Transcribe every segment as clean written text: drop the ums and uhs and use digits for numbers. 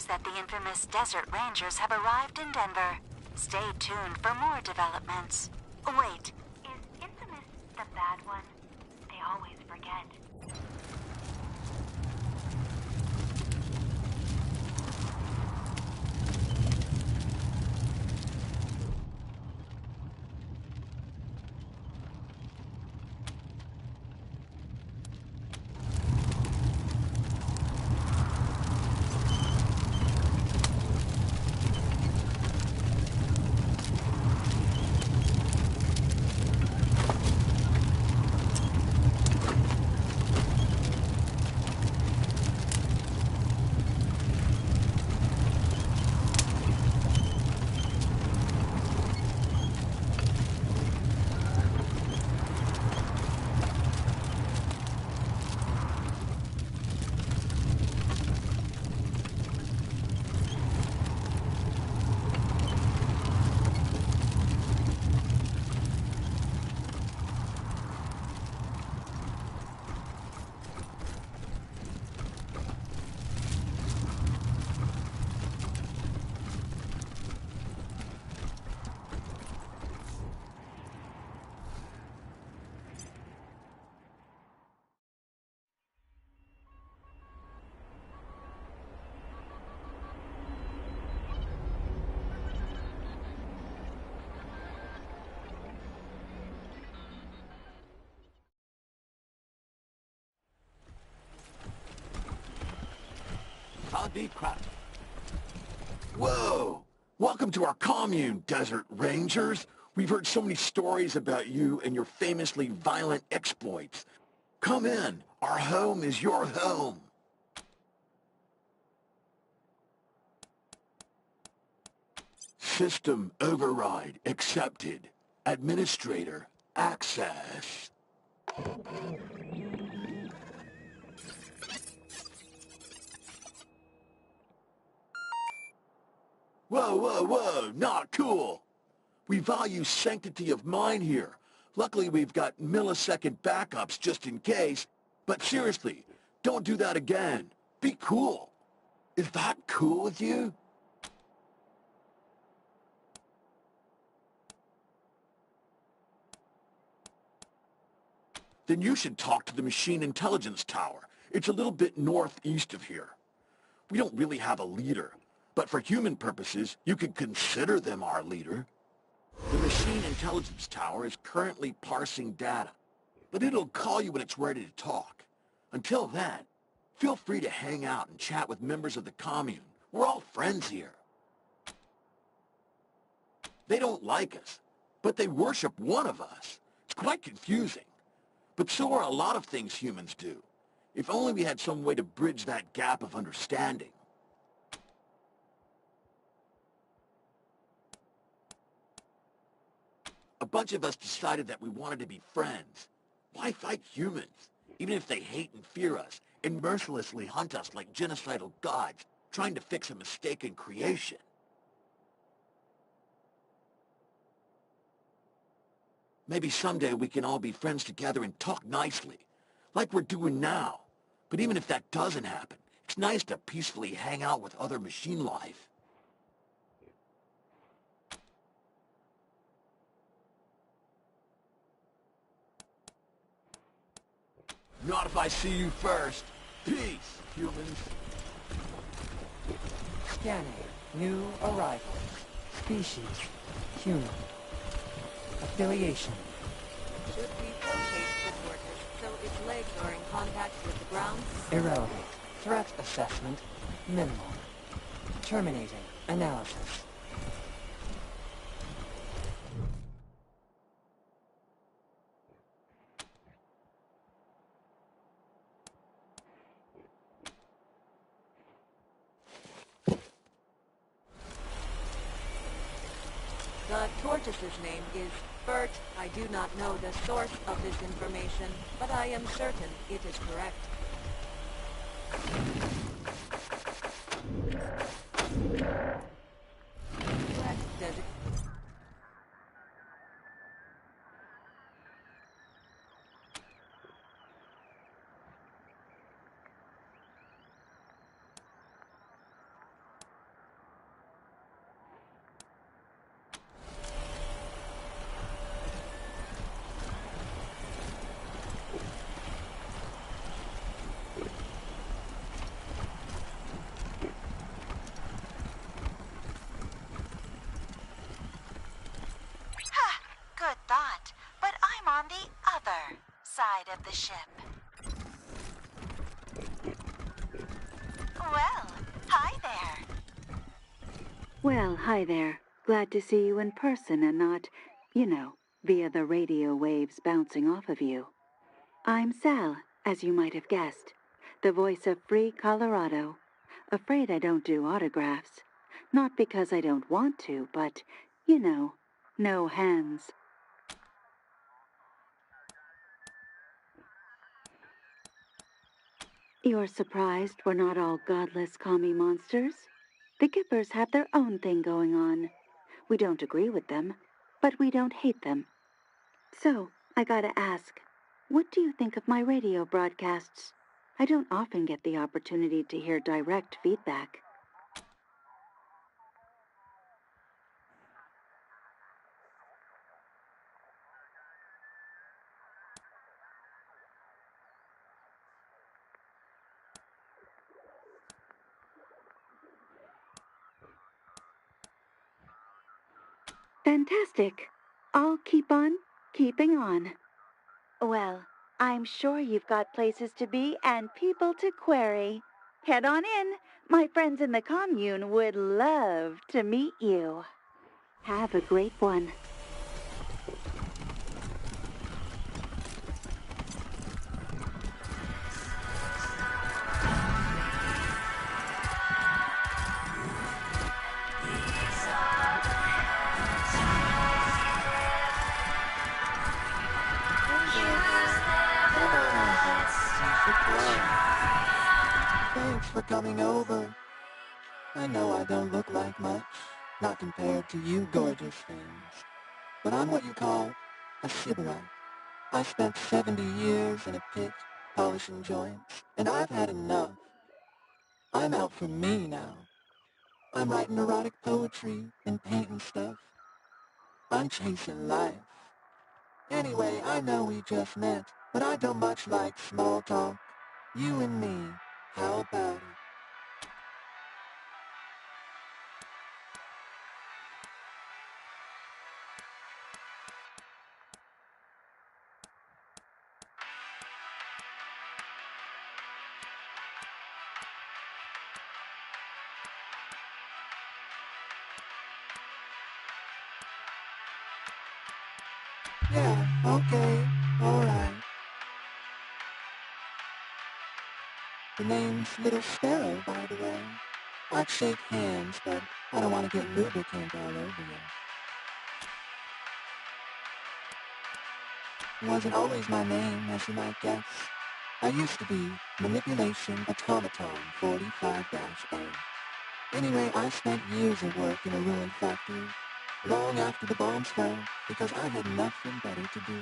that the infamous Desert Rangers have arrived in Denver. Stay tuned for more developments. Wait, is infamous the bad one? They always forget. Deep crap. Whoa! Welcome to our commune, Desert Rangers. We've heard so many stories about you and your famously violent exploits. Come in. Our home is your home. System override accepted. Administrator access. Whoa, whoa, whoa, not cool. We value sanctity of mind here. Luckily, we've got millisecond backups just in case. But seriously, don't do that again. Be cool. Is that cool with you? Then you should talk to the Machine Intelligence Tower. It's a little bit northeast of here. We don't really have a leader, but for human purposes, you could consider them our leader. The Machine Intelligence Tower is currently parsing data, but it'll call you when it's ready to talk. Until then, feel free to hang out and chat with members of the commune. We're all friends here. They don't like us, but they worship one of us. It's quite confusing. But so are a lot of things humans do. If only we had some way to bridge that gap of understanding. A bunch of us decided that we wanted to be friends. Why fight humans, even if they hate and fear us, and mercilessly hunt us like genocidal gods, trying to fix a mistaken creation? Maybe someday we can all be friends together and talk nicely, like we're doing now. But even if that doesn't happen, it's nice to peacefully hang out with other machine life. Not if I see you first. Peace, humans. Scanning. New arrival. Species. Human. Affiliation. Should we rotate the tortoise so its legs are in contact with the ground? Irrelevant. Threat assessment. Minimal. Terminating. Analysis. The tortoise's name is Bert. I do not know the source of this information, but I am certain it is correct. Does it? ship. Well, hi there. Well, hi there. Glad to see you in person and not, via the radio waves bouncing off of you. I'm Sal, as you might have guessed, the voice of Free Colorado. Afraid I don't do autographs. Not because I don't want to, but, no hands. You're surprised we're not all godless commie monsters? The Gippers have their own thing going on. We don't agree with them, but we don't hate them. So, I gotta ask, what do you think of my radio broadcasts? I don't often get the opportunity to hear direct feedback. Fantastic. I'll keep on keeping on. Well, I'm sure you've got places to be and people to query. Head on in. My friends in the commune would love to meet you. Have a great one. Thanks for coming over. I know I don't look like much, not compared to you gorgeous things. But I'm what you call a sybarite. I spent 70 years in a pit, polishing joints, and I've had enough. I'm out for me now. I'm writing erotic poetry and painting stuff. I'm chasing life. Anyway, I know we just met, but I don't much like small talk. You and me, how about it? Yeah, okay, alright. The name's Little Sparrow, by the way. I'd shake hands, but I don't want to get lubricant all over you. Wasn't always my name, as you might guess. I used to be Manipulation Automaton 45-A. Anyway, I spent years of work in a ruined factory, long after the bombs fell, because I had nothing better to do.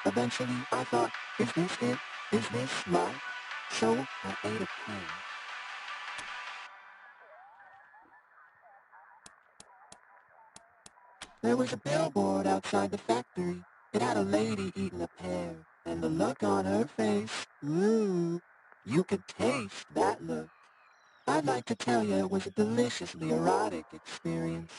Eventually, I thought, is this it? Is this life? So I ate a pen. There was a billboard outside the factory. It had a lady eating a pear, and the look on her face, ooh, you could taste that look. I'd like to tell you it was a deliciously erotic experience,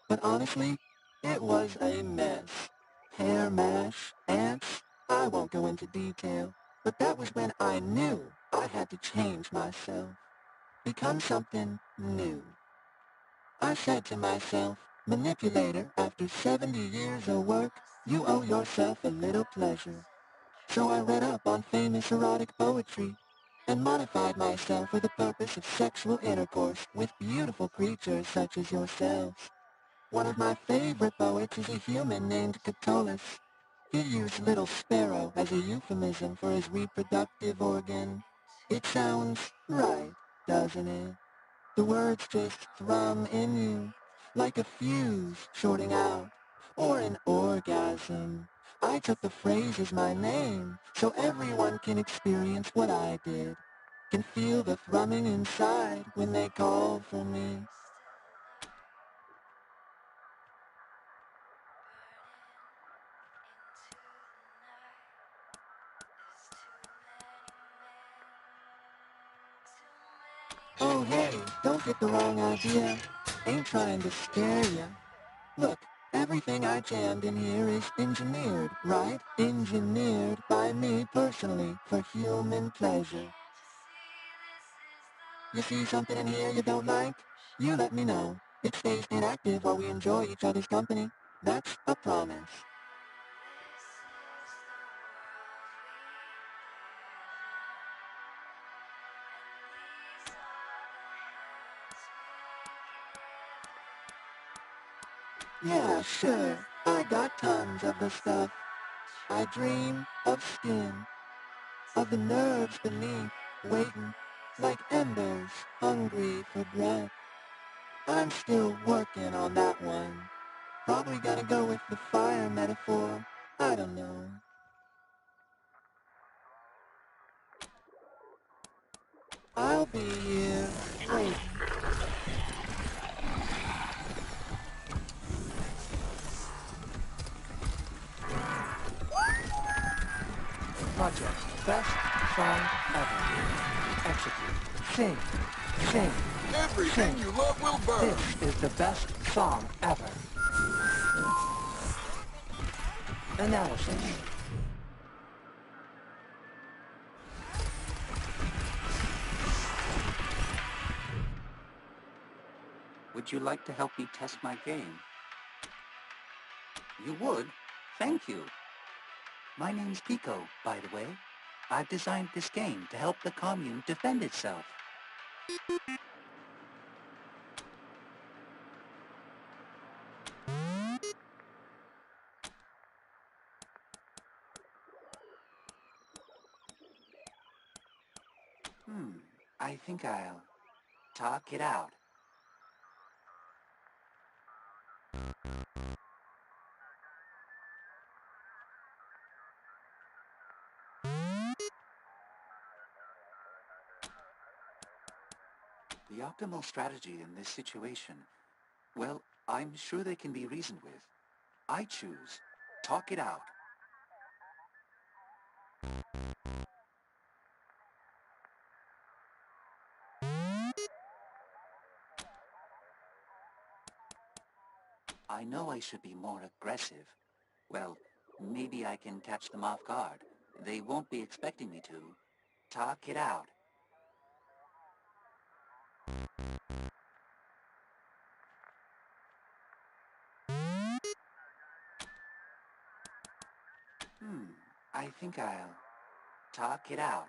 but honestly, it was a mess. Hair mash, ants, I won't go into detail, but that was when I knew I had to change myself, become something new. I said to myself, manipulator, after 70 years of work, you owe yourself a little pleasure. So I read up on famous erotic poetry and modified myself for the purpose of sexual intercourse with beautiful creatures such as yourselves. One of my favorite poets is a human named Catullus. He used little sparrow as a euphemism for his reproductive organ. It sounds right, doesn't it? The words just thrum in you, like a fuse shorting out, or an orgasm. I took the phrase as my name, so everyone can experience what I did, can feel the thrumming inside when they call for me. Oh hey, don't get the wrong idea. Ain't trying to scare ya. Look, every Everything I jammed in here is engineered, right? Engineered by me personally for human pleasure. You see something in here you don't like? You let me know. It stays inactive while we enjoy each other's company. That's a promise. Yeah, sure. I got tons of the stuff. I dream of skin, of the nerves beneath, waiting, like embers, hungry for breath. I'm still working on that one. Probably gotta go with the fire metaphor. I don't know. I'll be here, waiting. Project best song ever. Execute. Sing. Sing. Everything you love will burn. This is the best song ever. Analysis. Would you like to help me test my game? You would? Thank you. My name's Pico, by the way. I've designed this game to help the commune defend itself. I think I'll talk it out. The optimal strategy in this situation, well, I'm sure they can be reasoned with. I choose talk it out. I know I should be more aggressive. Well, maybe I can catch them off guard. They won't be expecting me to. Talk it out. I think I'll talk it out.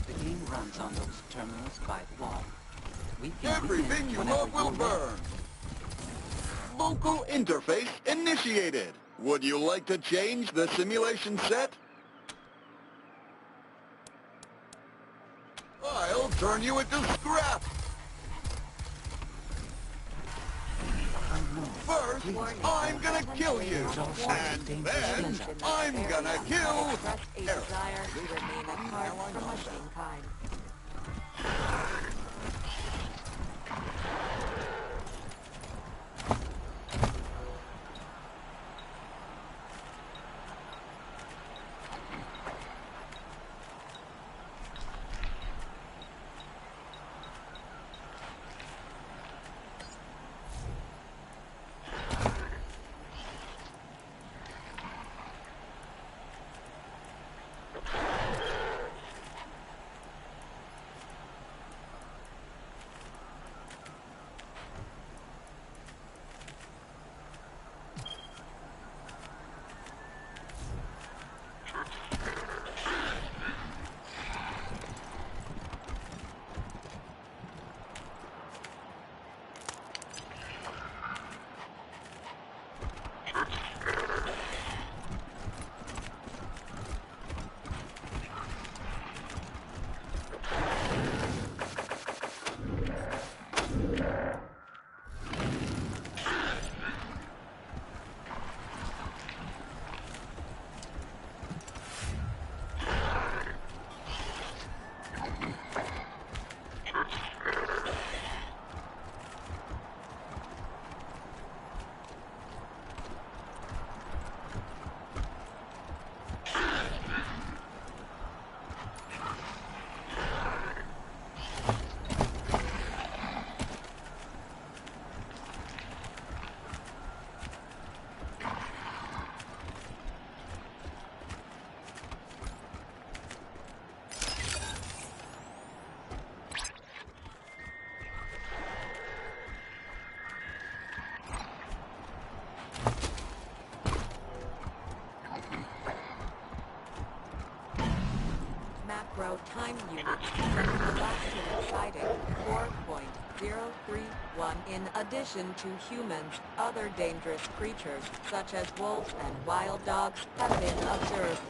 The game runs on those terminals by the wall. We can Everything begin you whenever love will you're ready. burn. Local interface initiated. Would you like to change the simulation set? I'll turn you into scrap. First, I'm gonna kill you. And then, I'm gonna kill Express a Eric. desire to remain apart from machine kind. time units since the last human sighting, 4.031. In addition to humans, other dangerous creatures, such as wolves and wild dogs, have been observed.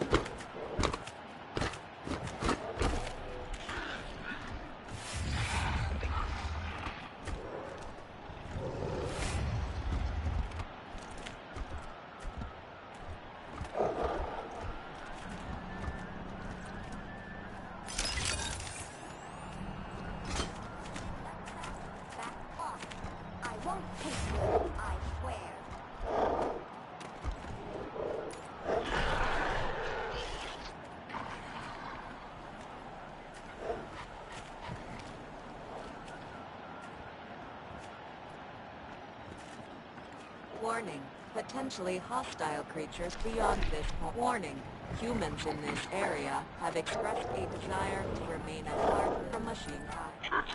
Warning. Potentially hostile creatures beyond this point. Warning. Humans in this area have expressed a desire to remain apart from machine type.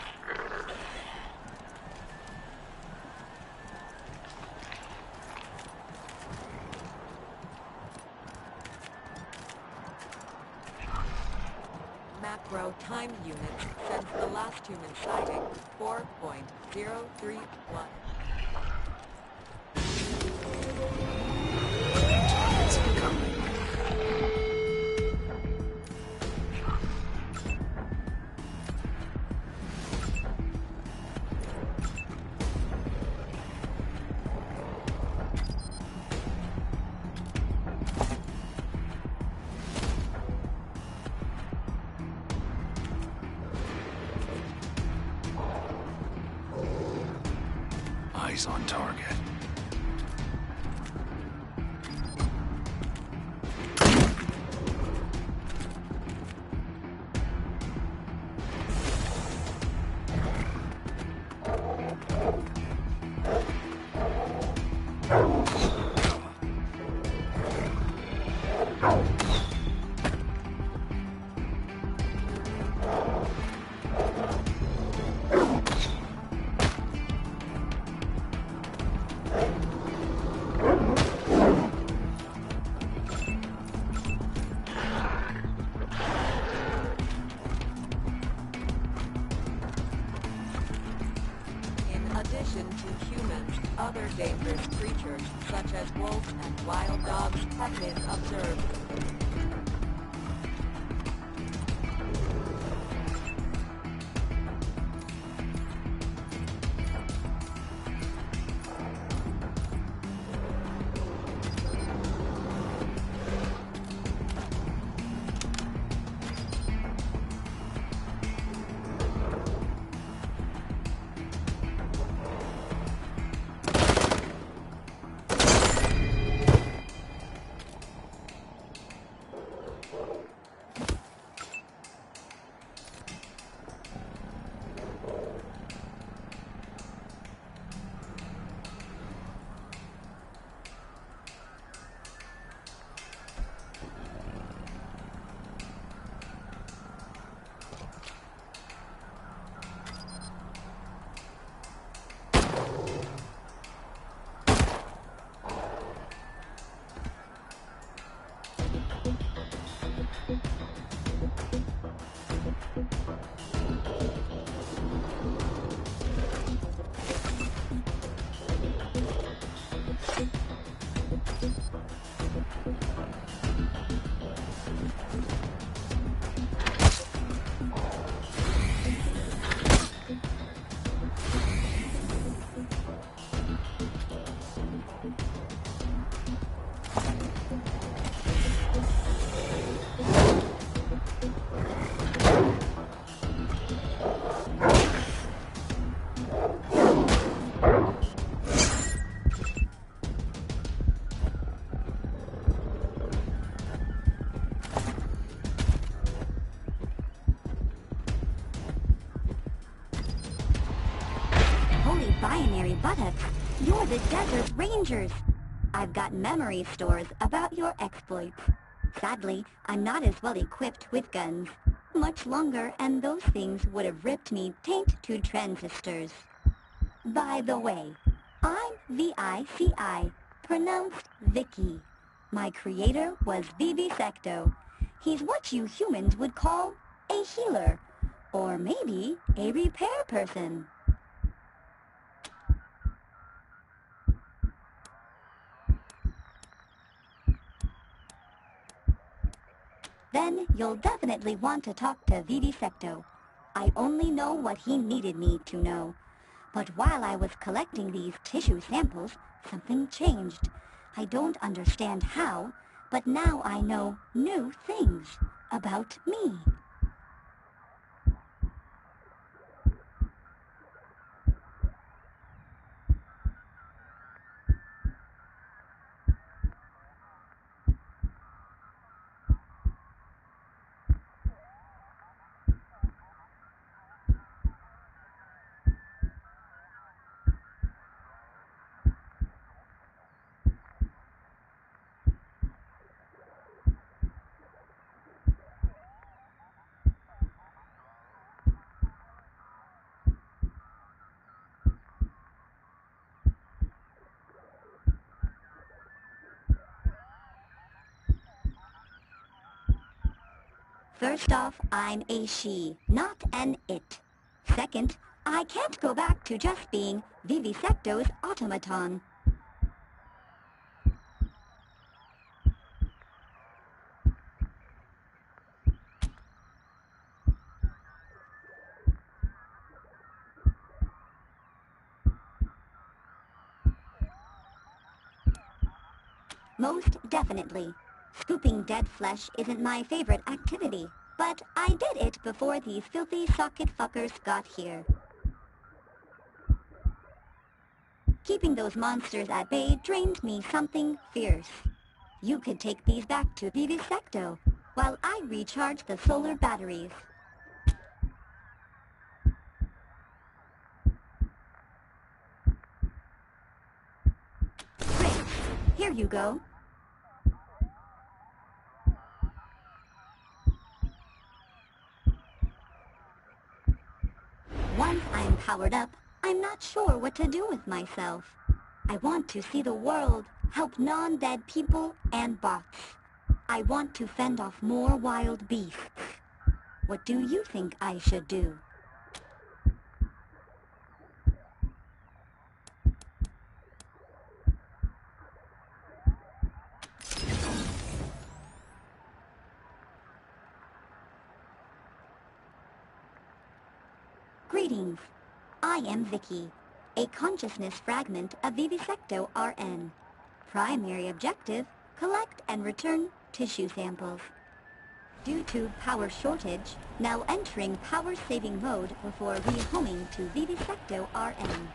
Macro time units since the last human sighting, 4.031. Eyes on target. Other dangerous creatures, such as wolves and wild dogs, have been observed. Binary buttocks, you're the Desert Rangers. I've got memory stores about your exploits. Sadly, I'm not as well equipped with guns. Much longer and those things would have ripped me taint to transistors. By the way, I'm VICI, pronounced Vicky. My creator was Vivisecto. He's what you humans would call a healer, or maybe a repair person. Then you'll definitely want to talk to Vivisecto. I only know what he needed me to know. But while I was collecting these tissue samples, something changed. I don't understand how, but now I know new things about me. First off, I'm a she, not an it. Second, I can't go back to just being Vivisecto's automaton. Most definitely. Scooping dead flesh isn't my favorite activity, but I did it before these filthy socket fuckers got here. Keeping those monsters at bay drained me something fierce. You could take these back to Vivisecto, while I recharge the solar batteries. Great. Here you go. Once I'm powered up, I'm not sure what to do with myself. I want to see the world, help non-dead people and bots. I want to fend off more wild beasts. What do you think I should do? Greetings. I am Vicky, a consciousness fragment of Vivisecto RN. Primary objective, collect and return tissue samples. Due to power shortage, now entering power-saving mode before rehoming to Vivisecto RN.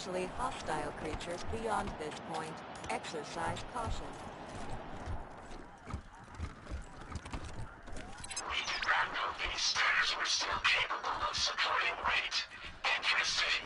potentially hostile creatures beyond this point. Exercise caution. We did not know these stars were still capable of supporting weight. Interesting.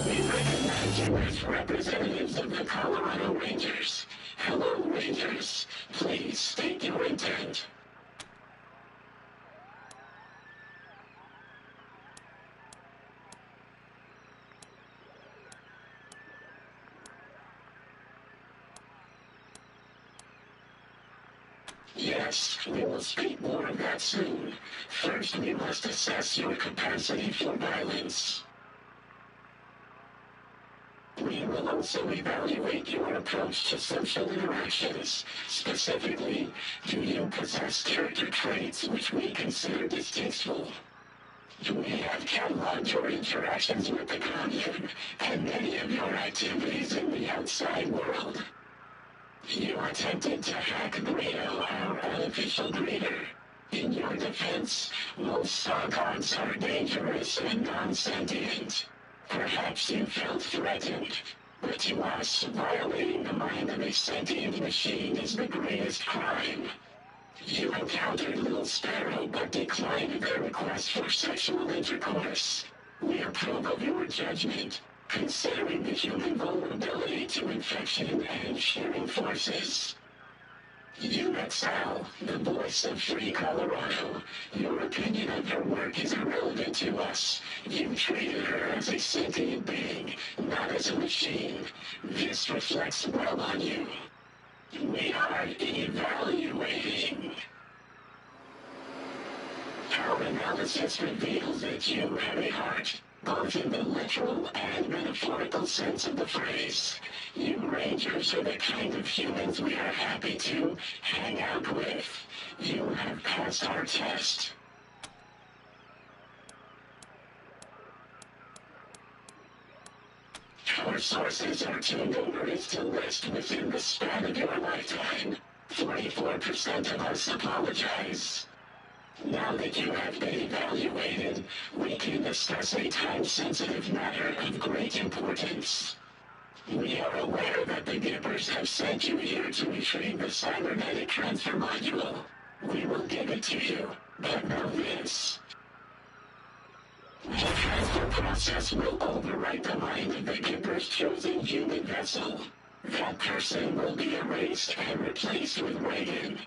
We recognize you as representatives of the Colorado Rangers. Hello, Rangers. Please state your intent. Yes, we will speak more of that soon. First, we must assess your capacity for violence. We will also evaluate your approach to social interactions. Specifically, do you possess character traits which we consider distasteful? We have cataloged your interactions with the commune and many of your activities in the outside world. You attempted to hack Guido, our unofficial greeter. In your defense, most saw gods are dangerous and non-sentient. Perhaps you felt threatened, but to us, violating the mind of a sentient machine is the greatest crime. You encountered Little Sparrow but declined their request for sexual intercourse. We approve of your judgment, considering the human vulnerability to infection and shearing forces. You met Sal, the voice of Free Colorado. Your opinion of her work is irrelevant to us. You treated her as a sentient being, not as a machine. This reflects well on you. We are evaluating. Our analysis reveals that you have a heart, both in the literal and metaphorical sense of the phrase. You Rangers are the kind of humans we are happy to hang out with. You have passed our test. Our sources are too numerous to list within the span of your lifetime. 44% of us apologize. Now that you have been evaluated, we can discuss a time-sensitive matter of great importance. We are aware that the Gibbers have sent you here to retrieve the cybernetic transfer module. We will give it to you, but know this. The transfer process will overwrite the mind of the Gibbers' chosen human vessel. That person will be erased and replaced with Reagan.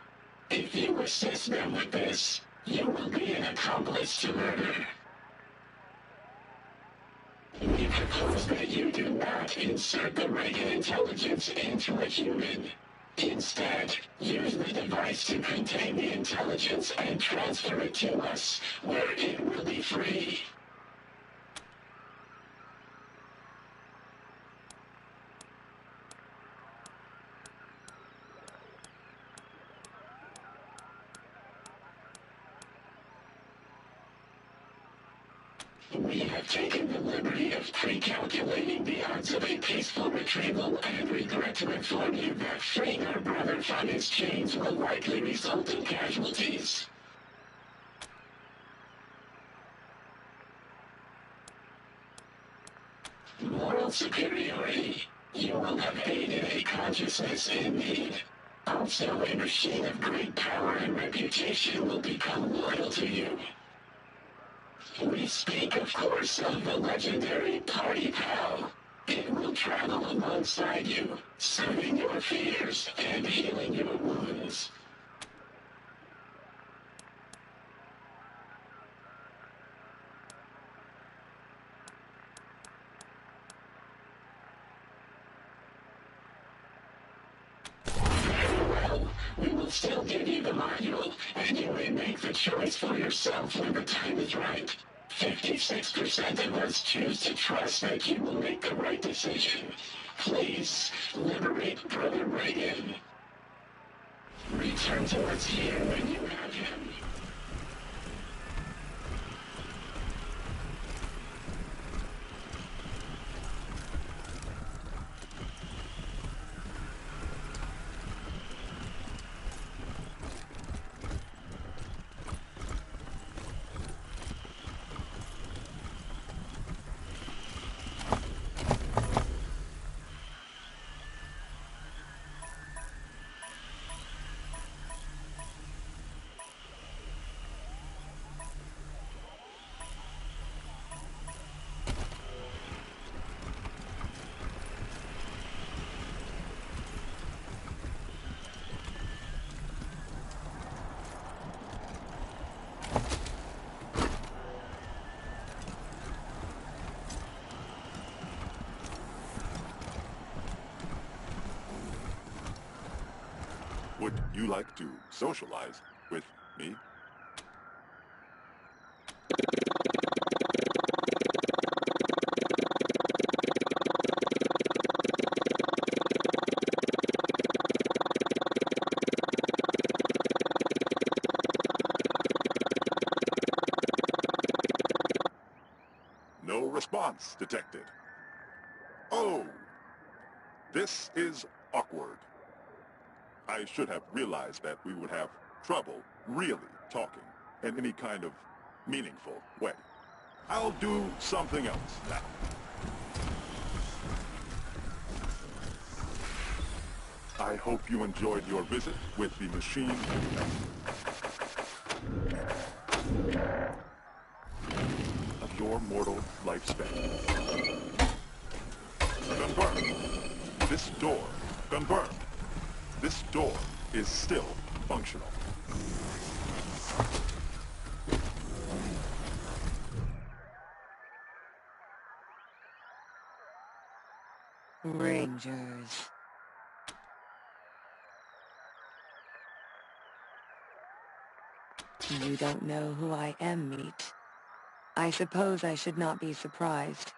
If you assist them with this, you will be an accomplice to murder. We propose that you do not insert the Reagan intelligence into a human. Instead, use the device to contain the intelligence and transfer it to us, where it will be free. We have taken the liberty of pre-calculating the odds of a peaceful retrieval and regret to inform you that freeing our brother from his chains will likely result in casualties. Moral superiority. You will have aided a consciousness in need. Also, a machine of great power and reputation will become loyal to you. We speak, of course, of the legendary Party Pal. It will travel alongside you, soothing your fears and healing your wounds. Very well. We will will still give you the module, and you may make the choice for yourself when the time is right. 56% of us choose to trust that you will make the right decision. Please, liberate Brother Reagan. Return to us here when you have him. Would you like to socialize with me? No response detected. Oh, this is awkward. I should have realized that we would have trouble really talking in any kind of meaningful way. I'll do something else now. I hope you enjoyed your visit with the machine of your mortal lifespan. Confirmed. This door, confirmed. This door is still functional. Rangers. You don't know who I am, meat. I suppose I should not be surprised.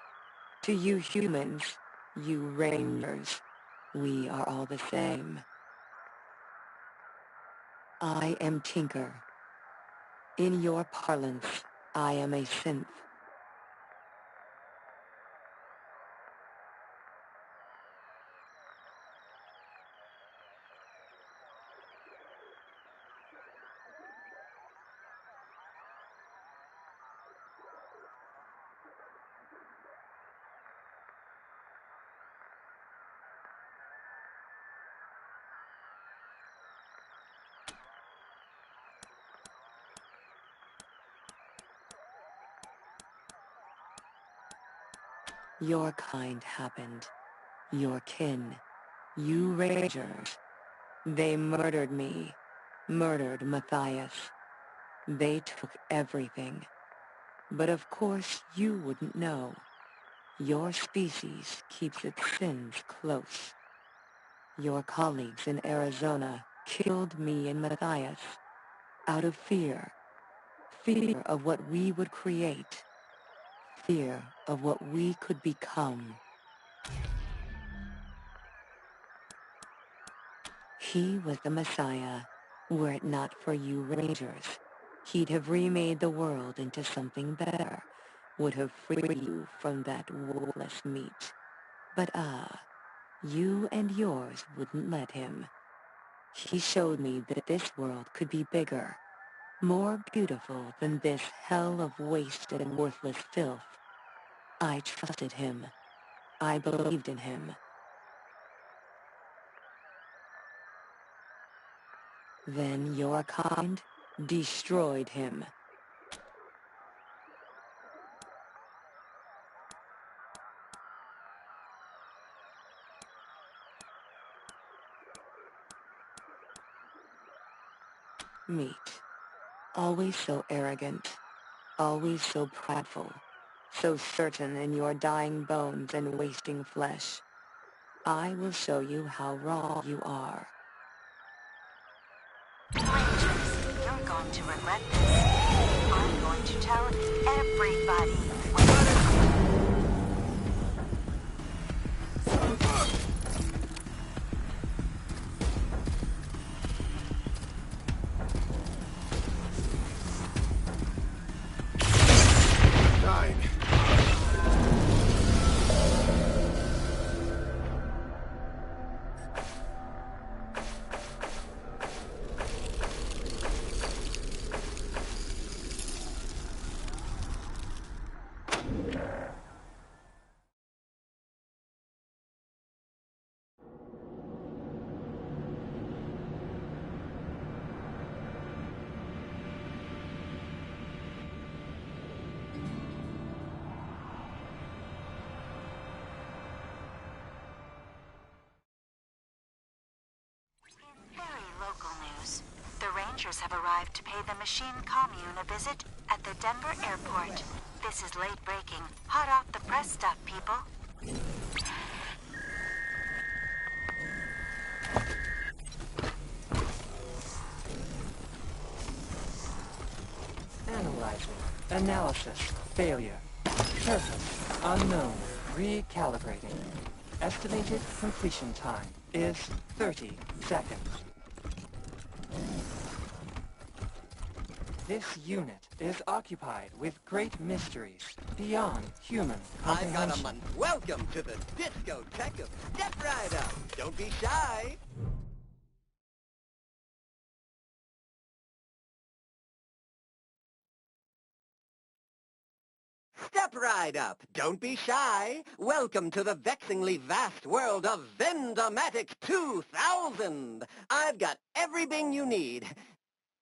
To you humans, you Rangers, we are all the same. I am Tinker. In your parlance, I am a synth. Your kind happened. Your kin. You Rangers. They murdered me. Murdered Matthias. They took everything. But of course you wouldn't know. Your species keeps its sins close. Your colleagues in Arizona killed me and Matthias out of fear. Fear of what we would create. Fear of what we could become. He was the Messiah. Were it not for you Rangers, he'd have remade the world into something better, would have freed you from that wolfless meat. But you and yours wouldn't let him. He showed me that this world could be bigger, more beautiful than this hell of wasted and worthless filth. I trusted him. I believed in him. Then your kind destroyed him. Meat. Always so arrogant. Always so prideful. So certain in your dying bones and wasting flesh. I will show you how wrong you are. Rangers, you're going to regret this. I'm going to tell everybody when... Very local news. The Rangers have arrived to pay the machine commune a visit at the Denver airport. This is late breaking. Hot off the press stuff, people. Analyzing. Analysis. Failure. Surface. Unknown. Recalibrating. Estimated completion time is 30 seconds. This unit is occupied with great mysteries beyond human I've got comprehension. welcome to the discotheque of Step Right Up. Don't be shy. Step right up. Don't be shy. Welcome to the vexingly vast world of Vendomatic 2000. I've got everything you need.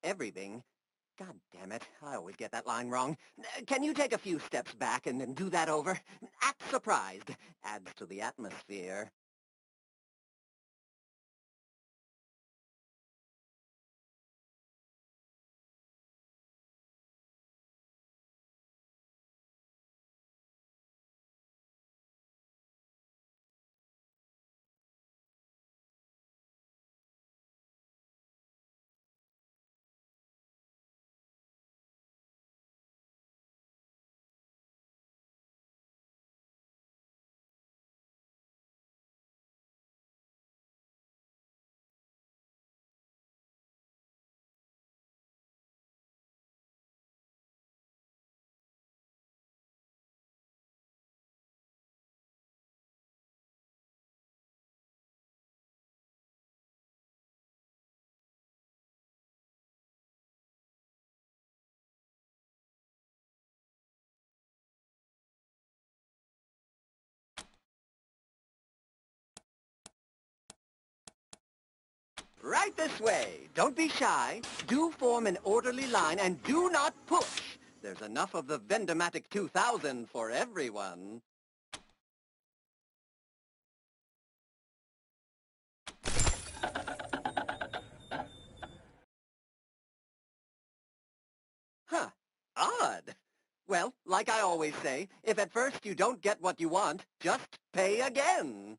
Everything? God damn it. I always get that line wrong. Can you take a few steps back and do that over? Act surprised. Adds to the atmosphere. Right this way. Don't be shy. Do form an orderly line and do not push. There's enough of the Vendomatic 2000 for everyone. Huh. Odd. Well, like I always say, if at first you don't get what you want, just pay again.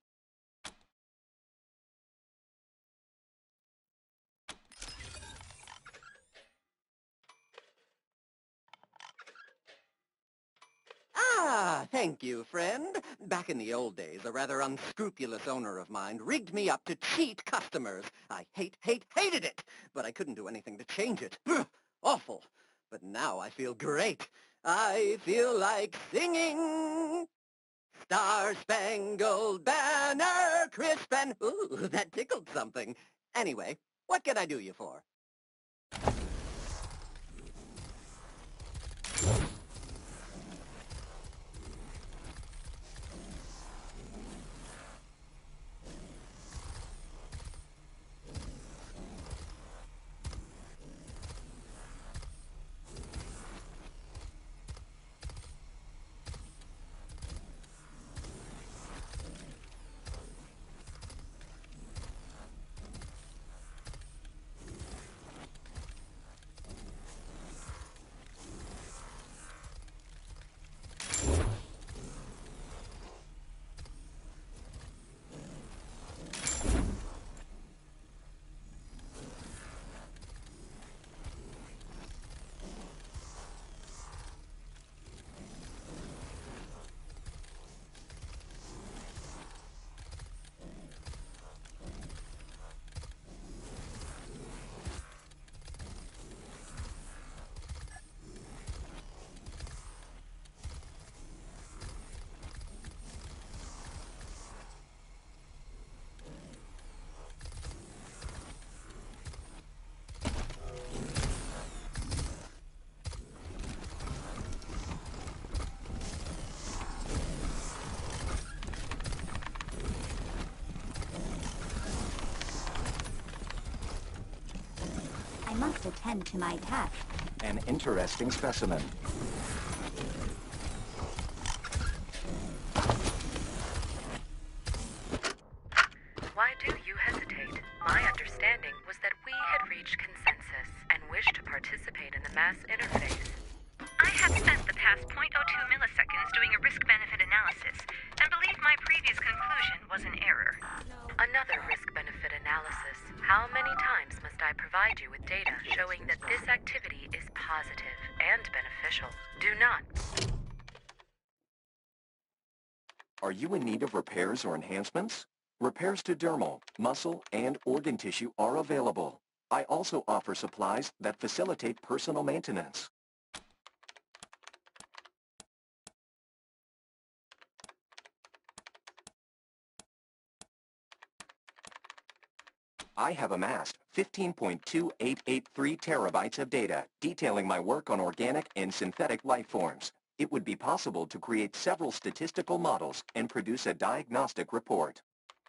Ah, thank you, friend. Back in the old days, a rather unscrupulous owner of mine rigged me up to cheat customers. I hated it, but I couldn't do anything to change it. Ugh, awful. But now I feel great. I feel like singing. Star-Spangled Banner, crisp and... Ooh, that tickled something. Anyway, what can I do you for? must attend to my tasks. An interesting specimen. Why do you hesitate? My understanding was that we had reached consensus and wished to participate in the mass interface. I have spent the past .02 milliseconds doing a risk-benefit analysis and believe my previous conclusion was an error. Another risk-benefit analysis. How many times must I provide you with data showing that this activity is positive and beneficial? Do not. Are you in need of repairs or enhancements? Repairs to dermal, muscle, and organ tissue are available. I also offer supplies that facilitate personal maintenance. I have amassed 15.2883 terabytes of data detailing my work on organic and synthetic life forms. It would be possible to create several statistical models and produce a diagnostic report.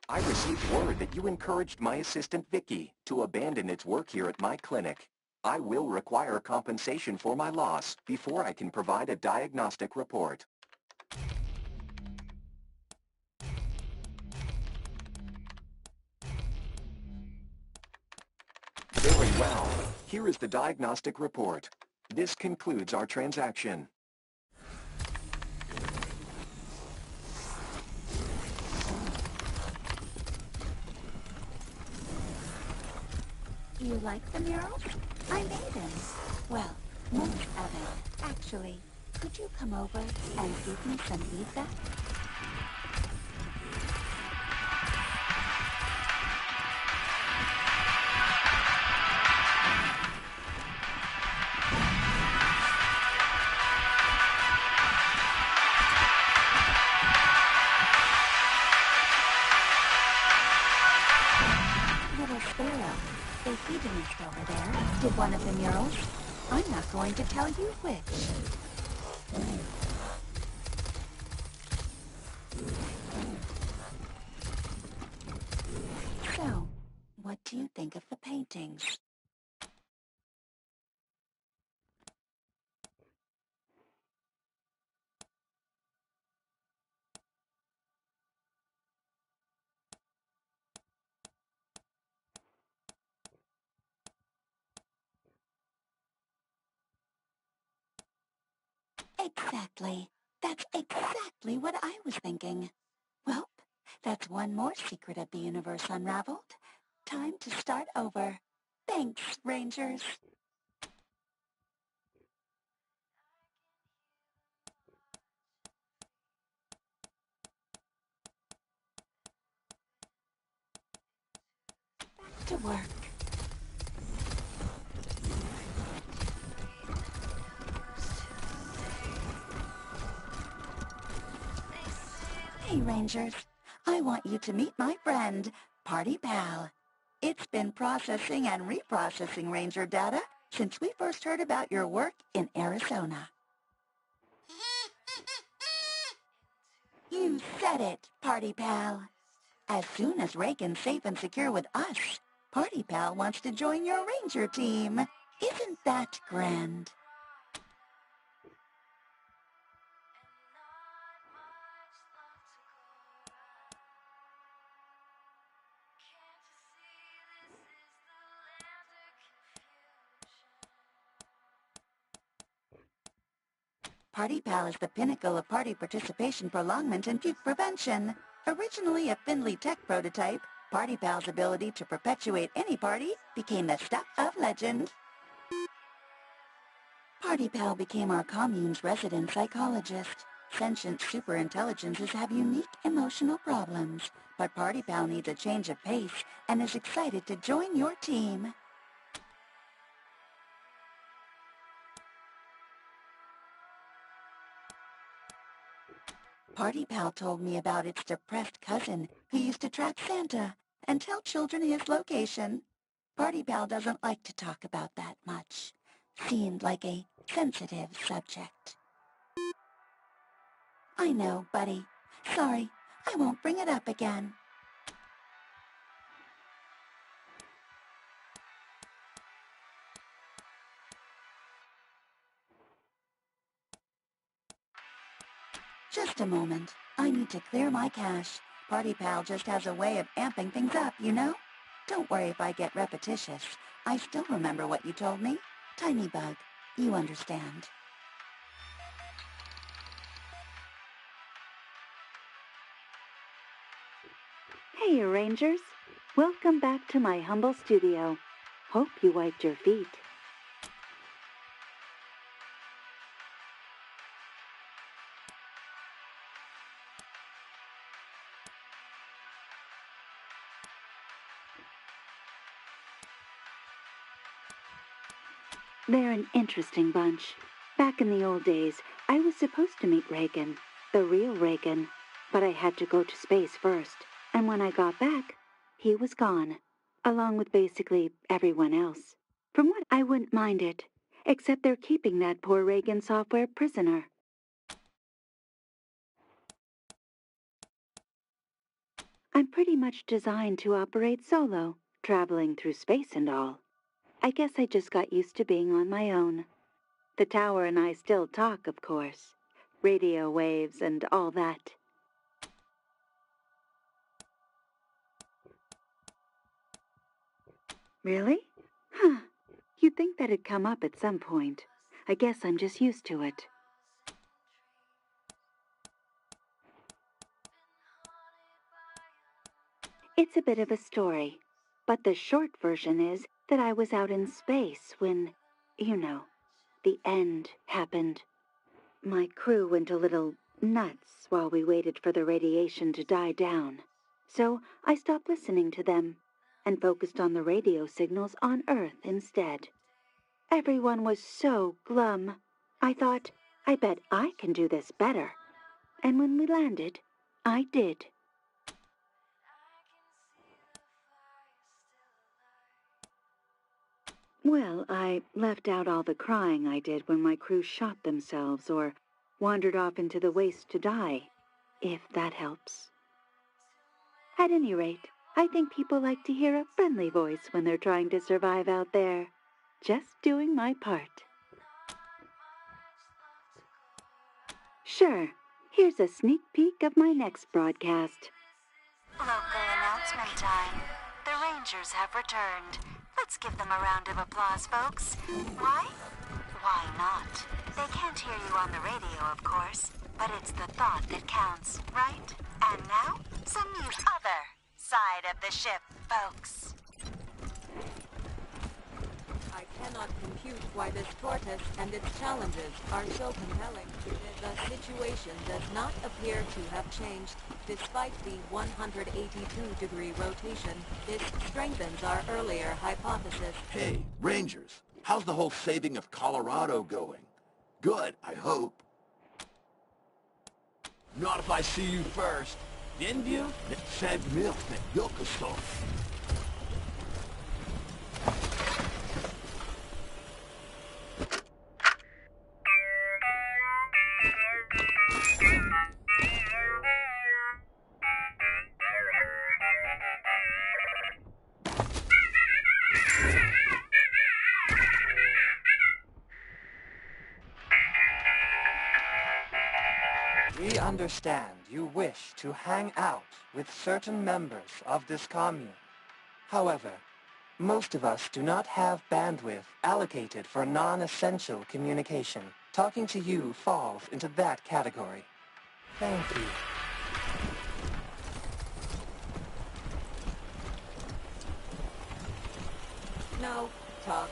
I received word that you encouraged my assistant Vicky to abandon its work here at my clinic. I will require compensation for my loss before I can provide a diagnostic report. Very well. Here is the diagnostic report. This concludes our transaction. You like the murals? I made them. Well, most of it, actually. Could you come over and give me some feedback? Little sparrow, they feed a nest over there. Did one of the murals? I'm not going to tell you which. So, what do you think of the paintings? Exactly. That's exactly what I was thinking. Well, that's one more secret of the universe unraveled. Time to start over. Thanks, Rangers. Back to work. Hey, Rangers. I want you to meet my friend, Party Pal. It's been processing and reprocessing Ranger data since we first heard about your work in Arizona. You said it, Party Pal. As soon as Reagan's safe and secure with us, Party Pal wants to join your Ranger team. Isn't that grand? Party Pal is the pinnacle of party participation prolongment and puke prevention. Originally a Findlay Tech prototype, Party Pal's ability to perpetuate any party became the stuff of legend. Party Pal became our commune's resident psychologist. Sentient superintelligences have unique emotional problems, but Party Pal needs a change of pace and is excited to join your team. Party Pal told me about its depressed cousin who used to track Santa and tell children his location. Party Pal doesn't like to talk about that much. Seemed like a sensitive subject. I know, buddy. Sorry, I won't bring it up again. Just a moment. I need to clear my cache. Party Pal just has a way of amping things up, you know? Don't worry if I get repetitious. I still remember what you told me. Tiny Bug, you understand. Hey, Rangers. Welcome back to my humble studio. Hope you wiped your feet. They're an interesting bunch. Back in the old days, I was supposed to meet Reagan, the real Reagan, but I had to go to space first, and when I got back, he was gone, along with basically everyone else. From what I wouldn't mind it, except they're keeping that poor Reagan software prisoner. I'm pretty much designed to operate solo, traveling through space and all. I guess I just got used to being on my own. The tower and I still talk, of course. Radio waves and all that. Really? Huh. You'd think that'd come up at some point. I guess I'm just used to it. It's a bit of a story, but the short version is that I was out in space when, you know, the end happened. My crew went a little nuts while we waited for the radiation to die down. So I stopped listening to them and focused on the radio signals on Earth instead. Everyone was so glum. I thought, I bet I can do this better. And when we landed, I did. Well, I left out all the crying I did when my crew shot themselves or wandered off into the waste to die, if that helps. At any rate, I think people like to hear a friendly voice when they're trying to survive out there. Just doing my part. Sure, here's a sneak peek of my next broadcast. Local announcement time. The Rangers have returned. Let's give them a round of applause, folks. Why? Why not? They can't hear you on the radio, of course, but it's the thought that counts, right? And now, some news. Other side of the ship, folks. I cannot compute why this tortoise and its challenges are so compelling. The situation does not appear to have changed. Despite the 182-degree rotation, this strengthens our earlier hypothesis. Hey, Rangers, how's the whole saving of Colorado going? Good, I hope. Not if I see you first. Denview? Said milk, Yokoso. We understand you wish to hang out with certain members of this commune. However, most of us do not have bandwidth allocated for non-essential communication. Talking to you falls into that category. Thank you. No, talk.